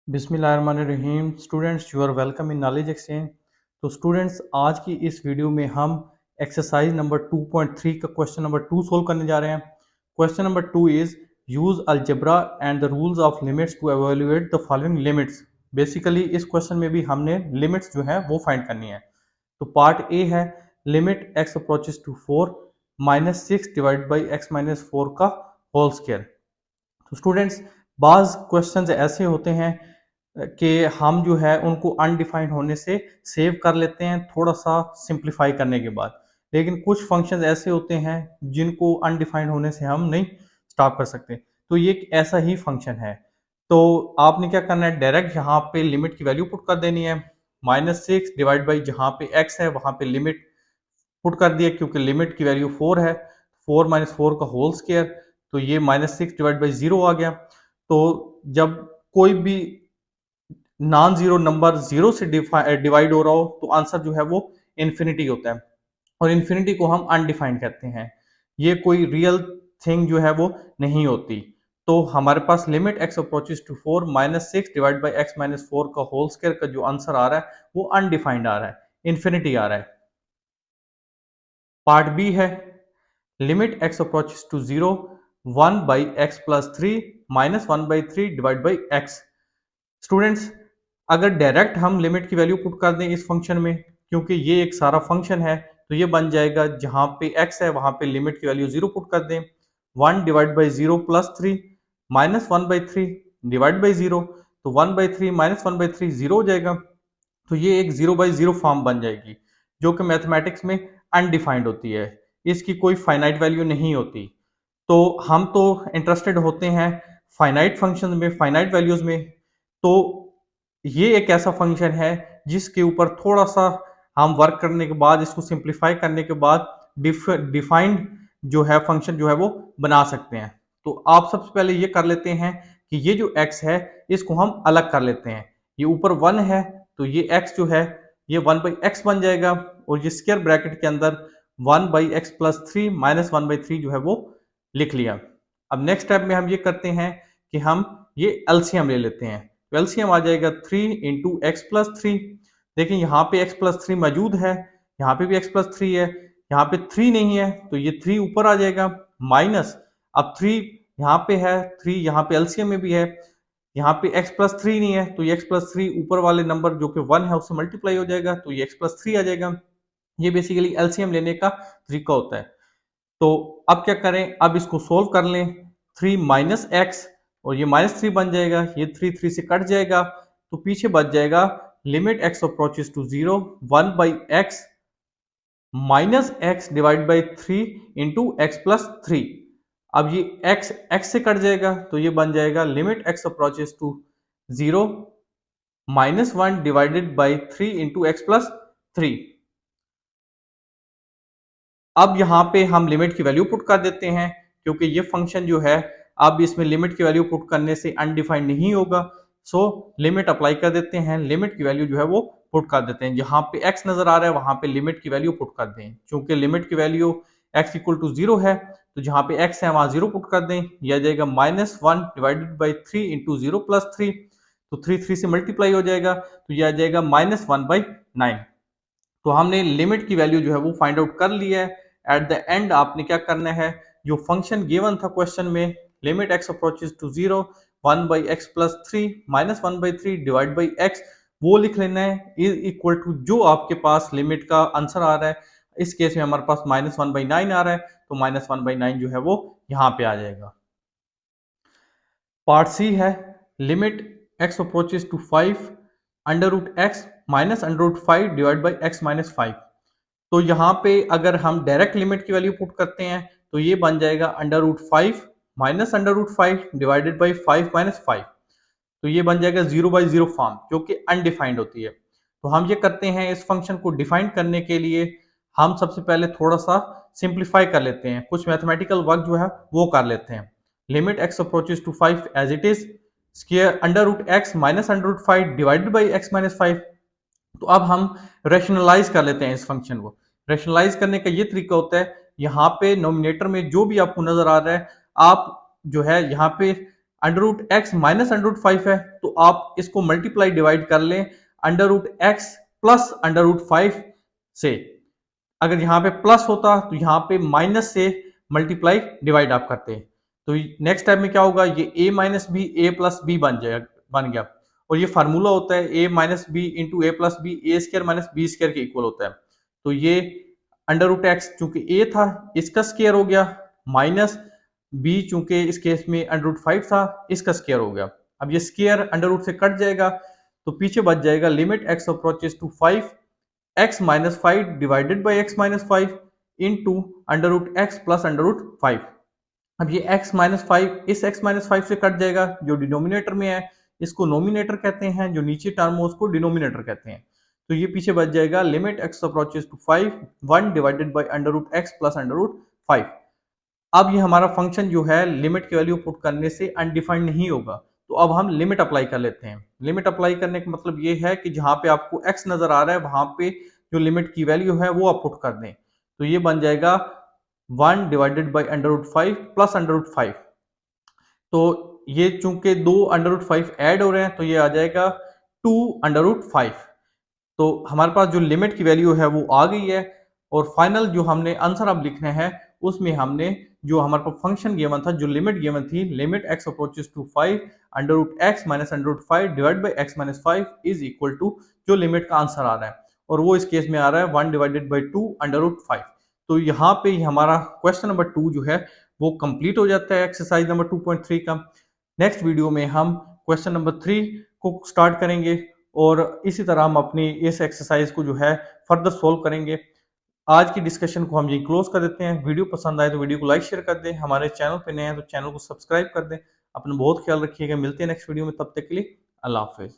बिस्मिल्लाहिर्रहमानिर्रहीम। Students, you are welcome in knowledge exchange. तो students, आज की इस वीडियो में हम एक्सरसाइज नंबर 2.3 का क्वेश्चन नंबर 2 सोल्व करने जा रहे हैं। Question number 2 is use algebra and the rules of limits to evaluate the following limits. Basically इस क्वेश्चन में भी हमने लिमिट्स जो है वो फाइंड करनी है। तो पार्ट ए है limit x approaches to 4 -6 divide by X -4 का होल स्क्वायर। तो स्टूडेंट्स, बाज क्वेश्चंस ऐसे होते हैं कि हम जो है उनको अनडिफाइंड होने से सेव कर लेते हैं थोड़ा सा सिंप्लीफाई करने के बाद, लेकिन कुछ फंक्शंस ऐसे होते हैं जिनको अनडिफाइंड होने से हम नहीं स्टॉप कर सकते। तो ये एक ऐसा ही फंक्शन है। तो आपने क्या करना है, डायरेक्ट यहाँ पे लिमिट की वैल्यू पुट कर देनी है। -6 डिवाइड बाई जहाँ पे x है वहाँ पे लिमिट पुट कर दिया, क्योंकि लिमिट की वैल्यू 4 है। 4 - 4 का होल स्क्वायर, तो ये -6 डिवाइड बाई 0 आ गया। तो जब कोई भी नॉन जीरो नंबर जीरो से डिवाइड हो रहा हो तो आंसर जो है वो इन्फिनिटी होता है, और इन्फिनिटी को हम अनडिफाइंड कहते हैं। ये कोई रियल थिंग जो है वो नहीं होती। तो हमारे पास limit x approaches to 4 -6 divide by X -4 का होल स्क्वायर का जो आंसर आ रहा है वो अनडिफाइंड आ रहा है, इन्फिनिटी आ रहा है। पार्ट बी है limit x approaches to 0 1 by X plus 3 -1/3 divide by X. Students, अगर डायरेक्ट हम लिमिट की वैल्यू पुट कर दें इस फंक्शन में, क्योंकि ये एक सारा फंक्शन है, तो ये बन जाएगा जहां पे x है वहां पे लिमिट की वैल्यू 0 पुट कर दें। 1 divide by 0 plus 3 -1/3 divide by 0, तो 1/3 -1/3 0 हो जाएगा। तो ये एक 0/0 फॉर्म बन जाएगी, जो कि मैथमेटिक्स में अनडिफाइंड होती है। इसकी कोई फाइनाइट वैल्यू नहीं होती। तो हम तो इंटरेस्टेड होते हैं फाइनाइट फंक्शन में, फाइनाइट वैल्यूज में। तो ये एक ऐसा फंक्शन है जिसके ऊपर थोड़ा सा हम वर्क करने के बाद, इसको सिंप्लीफाई करने के बाद डिफाइंड जो है फंक्शन जो है वो बना सकते हैं। तो आप सबसे पहले ये कर लेते हैं कि ये जो x है इसको हम अलग कर लेते हैं। ये ऊपर 1 है, तो ये x जो है ये 1/x बन जाएगा, और ये स्क्वायर ब्रैकेट के अंदर 1/x+3 -1/3 जो है वो लिख लिया। अब नेक्स्ट स्टेप में हम ये करते हैं कि हम ये एलसीएम ले लेते हैं। तो एलसीएम आ जाएगा 3 इंटू एक्स प्लस थ्री। देखिए यहाँ पे x प्लस 3 मौजूद है, यहाँ पे भी x प्लस 3 है, यहाँ पे 3 नहीं है तो ये 3 ऊपर आ जाएगा, माइनस अब 3 यहाँ पे है, 3 यहाँ पे एलसीएम में भी है, यहाँ पे x प्लस 3 नहीं है तो ये x प्लस 3 ऊपर वाले नंबर जो कि 1 है उससे मल्टीप्लाई हो जाएगा, तो ये x प्लस 3 आ जाएगा। ये बेसिकली एलसीएम लेने का तरीका होता है। तो अब क्या करें, अब इसको सोल्व कर लें। 3 माइनस एक्स, और ये -3 बन जाएगा, ये 3 3 से कट जाएगा, तो पीछे बच जाएगा limit x approaches to 0 1/x minus x divide by 3 into x plus 3। अब ये x से कट जाएगा, तो ये बन जाएगा limit x approaches to 0 -1 divided by 3 into x plus 3। अब यहाँ पे हम लिमिट की वैल्यू पुट कर देते हैं, क्योंकि ये फंक्शन जो है अब इसमें लिमिट की वैल्यू पुट करने से अनडिफाइंड नहीं होगा। सो लिमिट अप्लाई कर देते हैं, लिमिट की वैल्यू जो है वो पुट कर देते हैं। जहाँ पे x नजर आ रहा है वहां पे लिमिट की वैल्यू पुट कर दें, क्योंकि लिमिट की वैल्यू x इक्वल टू 0 है, तो जहाँ पे x है वहां 0 पुट कर दें। यह आ जाएगा -1 डिवाइडेड बाई 3 इंटू 0 प्लस 3, तो 3 3 से मल्टीप्लाई हो जाएगा, तो यह आ जाएगा -1/9। तो हमने लिमिट की वैल्यू जो है वो फाइंड आउट कर लिया है। एट द एंड आपने क्या करना है, जो फंक्शन गिवन था क्वेश्चन में, limit x approaches to 0 1/x+3 -1/3 divide by x, वो लिख लेना है इज इक्वल टू जो आपके पास लिमिट का आंसर आ रहा है। इस केस में हमारे पास -1/9 आ रहा है, तो -1/9 जो है वो यहाँ पे आ जाएगा। पार्ट सी है limit x approaches to 5 √x -√5 divide by x -5। तो यहाँ पे अगर हम डायरेक्ट लिमिट की वैल्यू पुट करते हैं तो ये बन जाएगा √5 -√5 डिवाइडेड बाई 5 -5। तो ये बन जाएगा 0/0 फॉर्म, जो कि अनडिफाइंड होती है। तो हम ये करते हैं, इस फंक्शन को डिफाइन करने के लिए हम सबसे पहले थोड़ा सा सिंप्लीफाई कर लेते हैं, कुछ मैथमेटिकल वर्क जो है वो कर लेते हैं। Limit x approaches to 5 as it is square √x -√5 divided by x -5। तो अब हम रैशनलाइज कर लेते हैं इस फंक्शन को। रैशनलाइज करने का ये तरीका होता है, यहाँ पे नोमिनेटर में जो भी आपको नजर आ रहा है, आप जो है यहाँ पे under root x minus under root 5 है, तो आप इसको मल्टीप्लाई डिवाइड कर लें under root x plus under root 5 से। अगर यहाँ पे प्लस होता तो यहाँ पे माइनस से मल्टीप्लाई डिवाइड आप करते। तो नेक्स्ट टाइम में क्या होगा, ये a minus B A plus B बन गया। और ये फार्मूला होता है a minus B into A plus B, A square minus B square के इक्वल होता है। तो ये अंडर रूट एक्स चूंकि a था इसका स्क्र हो गया, माइनस b चूंकि इस केस में अंडर रूट 5 था इसका स्क्र हो गया। अब ये स्क्र अंडर रूट से कट जाएगा तो पीछे बच जाएगा limit x approaches to 5 x minus 5 divided by x minus 5 into under root x plus under root 5। अब ये x माइनस 5 इस x माइनस 5 से कट जाएगा, जो डिनोमिनेटर में है इसको नोमिनेटर कहते हैं, जो नीचे टर्म हो उसको डिनोमिनेटर कहते हैं। तो ये पीछे बच जाएगा limit x approaches to 5 1 divided by under root x plus under root 5। अब ये हमारा फंक्शन जो है लिमिट की वैल्यू पुट करने से अनडिफाइंड नहीं होगा, तो अब हम लिमिट अप्लाई कर लेते हैं। लिमिट अप्लाई करने का मतलब ये है कि जहां पे आपको x नजर आ रहा है वहां पे जो लिमिट की वैल्यू है वो आप पुट कर दें। तो ये बन जाएगा 1 divided by under root 5 plus under root 5। तो ये चूंकि दो अंडर रूट 5 ऐड हो रहे हैं तो ये आ जाएगा 2 अंडर रूट 5। तो हमारे पास जो लिमिट की वैल्यू है वो आ गई है। और फाइनल जो हमने आंसर अब लिखने हैं उसमें हमने जो हमारे पास फंक्शन गिवन था, जो लिमिट गिवन थी, limit x approaches to 5 under root x minus under root 5 divide by x minus 5 is equal to जो लिमिट का आंसर आ रहा है, और वो इस केस में आ रहा है 1 डिवाइडेड बाई 2 अंडर रूट 5। तो यहाँ पे हमारा क्वेश्चन नंबर 2 जो है वो कंप्लीट हो जाता है एक्सरसाइज नंबर 2.3 का। नेक्स्ट वीडियो में हम क्वेश्चन नंबर 3 को स्टार्ट करेंगे और इसी तरह हम अपनी इस एक्सरसाइज को जो है फर्दर सोल्व करेंगे। आज की डिस्कशन को हम यही क्लोज कर देते हैं। वीडियो पसंद आए तो वीडियो को लाइक शेयर कर दें, हमारे चैनल पे नए हैं तो चैनल को सब्सक्राइब कर दें। अपना बहुत ख्याल रखिएगा, मिलते हैं नेक्स्ट वीडियो में, तब तक के लिए अल्लाह हाफिज।